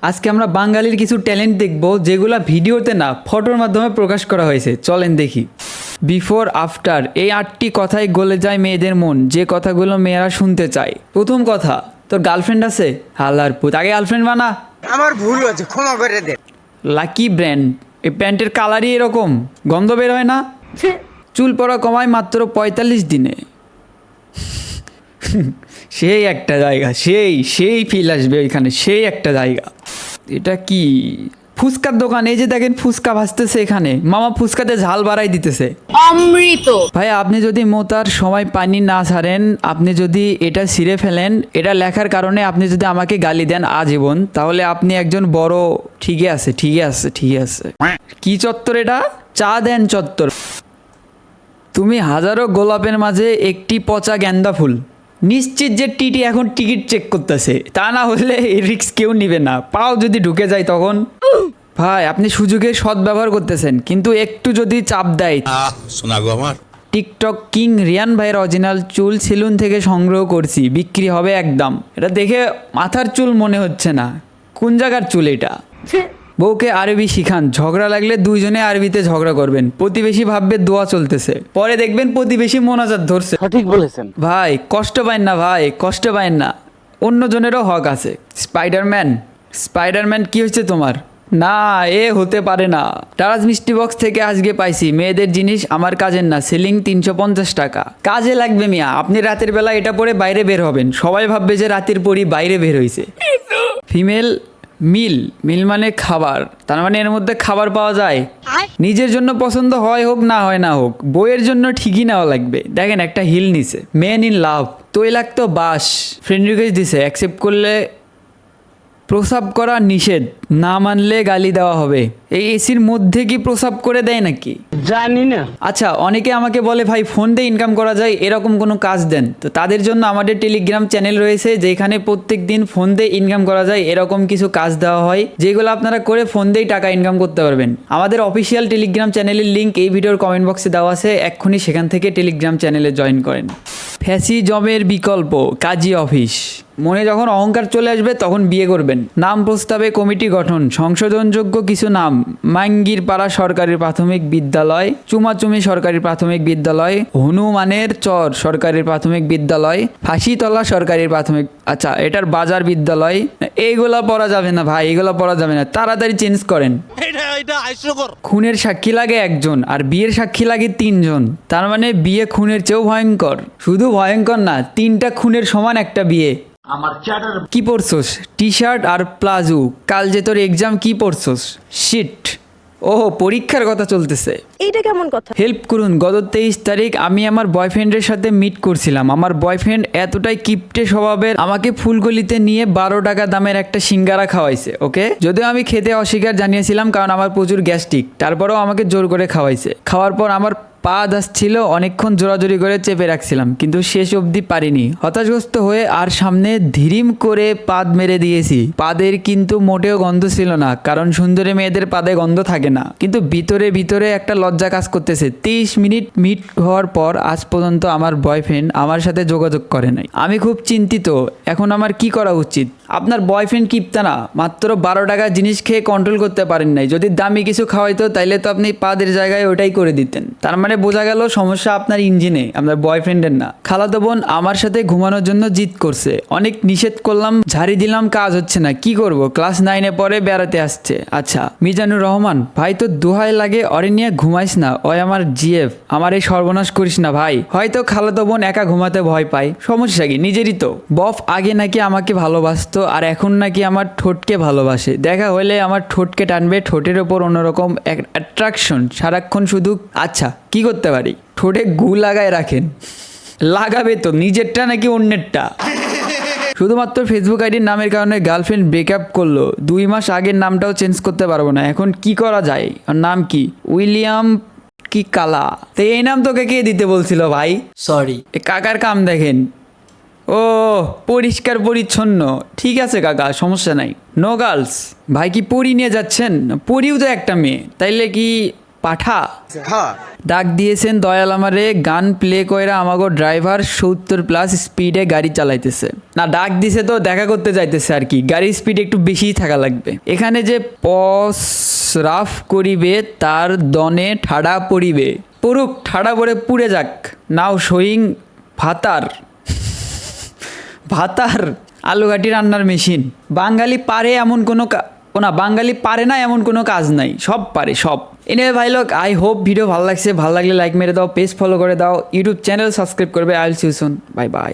আজকে আমরা বাঙালির কিছু ট্যালেন্ট দেখব যেগুলা ভিডিওতে না ফটোর মাধ্যমে প্রকাশ করা হয়েছে। চলেন দেখি। বিফোর আফটার, এই 8টি কথাই গলে যায় মেয়েদের মন, যে কথাগুলো মেয়েরা শুনতে চায়। প্রথম কথা, তোর গার্লফ্রেন্ড আছে? হালার পুত, আগে গার্লফ্রেন্ড বানা। আমার ভুল হয়েছে, ক্ষমা করে দে। লাকি ব্র্যান্ড, এই প্যান্টের কালারই এরকম, গন্ধ বের হয় না। চুল পড়া কমায় মাত্র 45 দিনে। সেই একটা জায়গা, সেই ফিল আসবে ওইখানে, সেই একটা জায়গা। এটা কি ফুচকার দোকান? এই যে দেখেন ফুচকা ভাজতেছে এখানে, মামা ফুচকাতে ঝাল বাড়াই দিতেছে। অমৃত ভাই আপনি যদি মোতার সময় পানি না ছাড়েন, আপনি যদি এটা ছিঁড়ে ফেলেন, এটা লেখার কারণে আপনি যদি আমাকে গালি দেন আজীবন, তাহলে আপনি একজন বড়। ঠিকই আছে, ঠিকই আছে, ঠিকই আছে। কি চত্বর এটা? চা দেন চত্বর। তুমি হাজারো গোলাপের মাঝে একটি পচা গেন্দা ফুল। নিশ্চিত যে টিটি এখন টিকিট চেক করতেছে, তা না হলে এই রিস্ক কেউ নিবে না। পাও যদি ঢুকে যায় তখন। ভাই আপনি সুযোগের সদ্ব্যবহার করতেছেন, কিন্তু একটু যদি চাপ দেয়। শোনা গো আমার টিকটক কিং রিয়ান ভাইয়ের অরিজিনাল চুল সেলুন থেকে সংগ্রহ করছি, বিক্রি হবে একদম। এটা দেখে মাথার চুল মনে হচ্ছে না, কোন জায়গার চুল এটা? বউকে আরবি শিখান, ঝগড়া লাগলে দুইজনে আরবিতে ঝগড়া করবেন, প্রতিবেশী ভাববে দোয়া চলতেছে, পরে দেখবেন প্রতিবেশী মোনাজাত ধরছে। সঠিক বলেছেন ভাই কষ্ট পাইন না, ভাই কষ্ট পাইন না, অন্যজনেরও হক আছে। স্পাইডারম্যান কি হচ্ছে তোমার? না, এ হতে পারে না। টারাজ মিষ্টি বক্স থেকে আজকে পাইছি, মেয়েদের জিনিস আমার কাজের না, সেলিং 350 টাকা। কাজে লাগবে মিয়া, আপনি রাতের বেলা এটা পরে বাইরে বের হবেন, সবাই ভাববে যে রাতের পরই বাইরে বের হয়েছে। ফিমেল মিল মানে খাবার, তার মানে এর মধ্যে খাবার পাওয়া যায়। নিজের জন্য পছন্দ হয় হোক না হয় না হোক, বইয়ের জন্য ঠিকই নেওয়া লাগবে। দেখেন একটা হিল নিছে, মেন ইন লাভ। তৈলাক্ত বাস, ফ্রেন্ড রিকোয়েস্ট দিছে, অ্যাকসেপ্ট করলে প্রসাব করা নিষেধ, না মানলে গালি দেওয়া হবে। এই এসির মধ্যে কি প্রসাব করে দেয় নাকি? জানি না। আচ্ছা, অনেকে আমাকে বলে ভাই ফোন দিয়ে ইনকাম করা যায়, এরকম কোনো কাজ দেন। তো তাদের জন্য আমাদের টেলিগ্রাম চ্যানেল রয়েছে, যেখানে প্রত্যেক দিন ফোন দিয়ে ইনকাম করা যায় এরকম কিছু কাজ দেওয়া হয়, যেগুলো আপনারা করে ফোন দিয়েই টাকা ইনকাম করতে পারবেন। আমাদের অফিসিয়াল টেলিগ্রাম চ্যানেলের লিঙ্ক এই ভিডিওর কমেন্ট বক্সে দেওয়া আছে, এক্ষুনি সেখান থেকে টেলিগ্রাম চ্যানেলে জয়েন করেন। ফ্যাসিজমের বিকল্প কাজী অফিস। মনে যখন অহংকার চলে আসবে তখন বিয়ে করবেন। নাম প্রস্তাবে কমিটি গঠন, সংশোধনযোগ্য কিছু নাম: মাঙ্গিরপাড়া সরকারি প্রাথমিক বিদ্যালয়, চুমাচুমি সরকারি প্রাথমিক বিদ্যালয়, হনুমানের চর সরকারি প্রাথমিক বিদ্যালয়, ফাঁসিতলা সরকারি প্রাথমিক, আচ্ছা এটার বাজার বিদ্যালয়। এইগুলা পড়া যাবে না ভাই, এগুলা পড়া যাবে না, তাড়াতাড়ি চেঞ্জ করেন। খুনের সাক্ষী লাগে একজন আর বিয়ের সাক্ষী লাগে 3 জন, তার মানে বিয়ে খুনের চেয়েও ভয়ঙ্কর। শুধু ভয়ঙ্কর না, 3টা খুনের সমান একটা বিয়ে। কি পড়ছস? টি শার্ট আর প্লাজো। কাল যে তোর এক্সাম, কি পড়ছস? শিট। ওহো, পরীক্ষার কথা চলতেছে। এইটা কেমন কথা? হেল্প করুন, গত 23 তারিখ আমি আমার বয়ফ্রেন্ডের সাথে মিট করছিলাম। আমার বয়ফ্রেন্ড এতটাই কিপটে স্বভাবের, আমাকে ফুলগলিতে নিয়ে 12 টাকা দামের একটা সিঙ্গারা খাওয়াইছে। ওকে, যদিও আমি খেতে অস্বীকার জানিয়েছিলাম কারণ আমার প্রচুর গ্যাস্ট্রিক, তারপরেও আমাকে জোর করে খাওয়াইছে। খাওয়ার পর আমার পা দাসছিল, অনেকক্ষণ জোরাজোরি করে চেপে রাখছিলাম, কিন্তু শেষ অবধি পারিনি। হতাশগ্রস্ত হয়ে আর সামনে ধীরিম করে পাদ মেরে দিয়েছি। পাদের কিন্তু মোটেও গন্ধ ছিল না, কারণ সুন্দরী মেয়েদের পাদে গন্ধ থাকে না, কিন্তু ভিতরে ভিতরে একটা লজ্জা কাজ করতেছে। 30 মিনিট মিট হওয়ার পর আজ পর্যন্ত আমার বয়ফ্রেন্ড আমার সাথে যোগাযোগ করে নাই। আমি খুব চিন্তিত, এখন আমার কি করা উচিত? আপনার বয়ফ্রেন্ড কিপটা না, মাত্র 12 টাকার জিনিস খেয়ে কন্ট্রোল করতে পারেন নাই। যদি দামি কিছু খাওয়াইতো তাইলে তো আপনি পাদের জায়গায় ওটাই করে দিতেন। তার মানে বোঝা গেল সমস্যা আপনার ইঞ্জিনে, আপনার বয়ফ্রেন্ডের না। খালাতো বোন আমার সাথে ঘুমানোর জন্য জিদ করছে, অনেক নিষেধ করলাম, ঝাড়ি দিলাম, কাজ হচ্ছে না, কি করব? ক্লাস 9-এ পরে বেড়াতে আসছে। আচ্ছা, মিজানুর রহমান ভাই, তো দোহাই লাগে, অরে নিয়ে ঘুমাইস না, ওই আমার জিএফ, আমার এই সর্বনাশ করিস না ভাই। হয়তো খালাতো বোন একা ঘুমাতে ভয় পায়, সমস্যা কি? নিজেরই তো। বফ আগে নাকি আমাকে ভালোবাসতো, আর এখন নাকি আমার ঠোঁটকে ভালোবাসে। দেখা হলে আমার ঠোঁটকে টানবে, ঠোঁটের ওপর অন্যরকম অ্যাট্রাকশন সারাক্ষণ শুধু। আচ্ছা, কি করতে পারি? ঠোঁটে গু লাগায় রাখেন। লাগাবে তো, নিজেরটা নাকি অন্যেরটা? শুধুমাত্র ফেসবুক আইডির নামের কারণে গার্লফ্রেন্ড ব্রেকআপ করলো, 2 মাস আগের নামটাও চেঞ্জ করতে পারবো না, এখন কি করা যায়? আর নাম কি? উইলিয়াম কি কালা। তো এই নাম তোকে কে দিতে বলছিল ভাই? সরি। কাকার কাম দেখেন। ও, পরিষ্কার পরিচ্ছন্ন, ঠিক আছে কাকা, সমস্যা নাই। No girls. ভাই কি পরি নিয়ে যাচ্ছেন? পরিও তো একটা মেয়ে, তাইলে কি পাঠা হ্যাঁ ডাক দিয়েছেন দয়াল আমারে গান প্লে কইরা আমাগো ড্রাইভার 70+ স্পিডে গাড়ি চালাইতেছে না ডাক দিছে তো দেখা করতে যাইতেছে আর কি গাড়ির স্পিড একটু বেশিই থাকা লাগবে এখানে যে রাফ করিবে তার দনে ঠাডা পড়িবে পড়ুক ঠাডা পড়ে পুড়ে যাক নাও শোয়িং ভাতার ভাতার আলুঘাটি রান্নার মেশিন বাঙালি পারে এমন কোনো না বাঙালি পারে না এমন কোনো কাজ নাই সব পারে সব এনে ভাই লোক আই হোপ ভিডিও ভালো লাগছে ভালো লাগলে লাইক মেরে দাও পেজ ফলো করে দাও ইউটিউব চ্যানেল সাবস্ক্রাইব করবে I will see you soon bye by